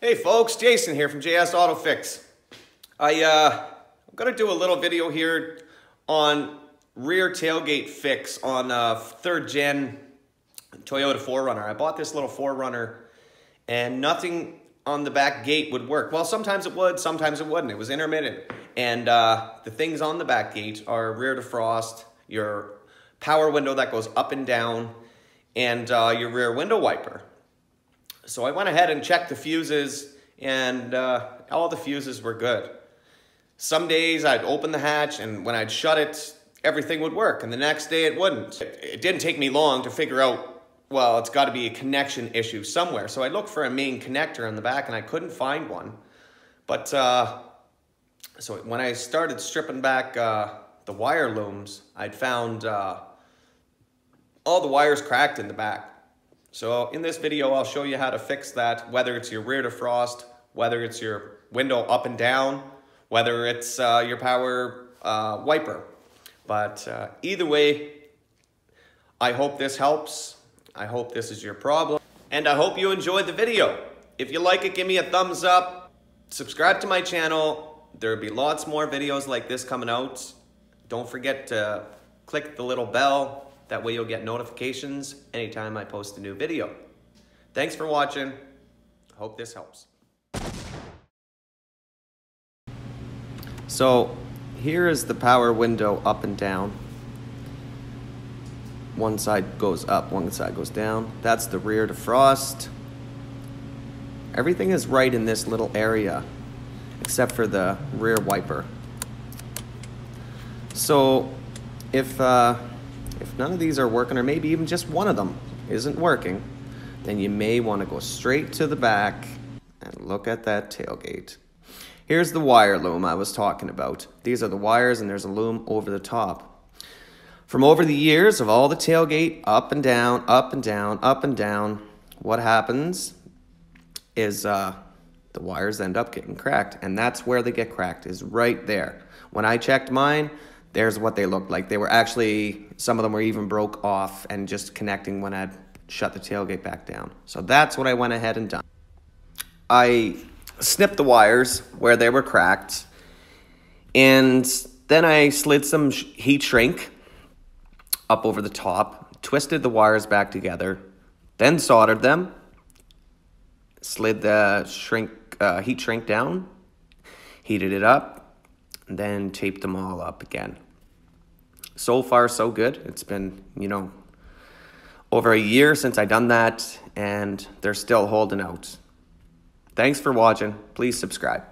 Hey folks, Jason here from JS Auto Fix. I'm gonna do a little video here on rear tailgate fix on a 3rd gen Toyota 4Runner. I bought this little 4Runner and nothing on the back gate would work. Well, sometimes it would, sometimes it wouldn't. It was intermittent. And the things on the back gate are rear defrost, your power window that goes up and down, and your rear window wiper. So I went ahead and checked the fuses, and all the fuses were good. Some days I'd open the hatch, and when I'd shut it, everything would work, and the next day it wouldn't. It didn't take me long to figure out, well, it's got to be a connection issue somewhere. So I looked for a main connector on the back, and I couldn't find one. But so when I started stripping back the wire looms, I'd found all the wires cracked in the back. So in this video, I'll show you how to fix that, whether it's your rear defrost, whether it's your window up and down, whether it's your power wiper. But either way, I hope this helps. I hope this is your problem. And I hope you enjoyed the video. If you like it, give me a thumbs up. Subscribe to my channel. There'll be lots more videos like this coming out. Don't forget to click the little bell. That way you'll get notifications anytime I post a new video. Thanks for watching. Hope this helps. So here is the power window up and down. One side goes up, one side goes down. That's the rear defrost. Everything is right in this little area, except for the rear wiper. So if none of these are working, or maybe even just one of them isn't working, then you may want to go straight to the back and look at that tailgate. Here's the wire loom I was talking about. These are the wires, and there's a loom over the top. From over the years of all the tailgate, up and down, up and down, up and down, what happens is the wires end up getting cracked, and that's where they get cracked, is right there. When I checked mine, there's what they looked like. They were actually, some of them were even broke off and just connecting when I'd shut the tailgate back down. So that's what I went ahead and done. I snipped the wires where they were cracked, and then I slid some heat shrink up over the top, twisted the wires back together, then soldered them, slid the heat shrink down, heated it up, and then taped them all up again. So far, so good. It's been, over a year since I done that, and they're still holding out. Thanks for watching. Please subscribe.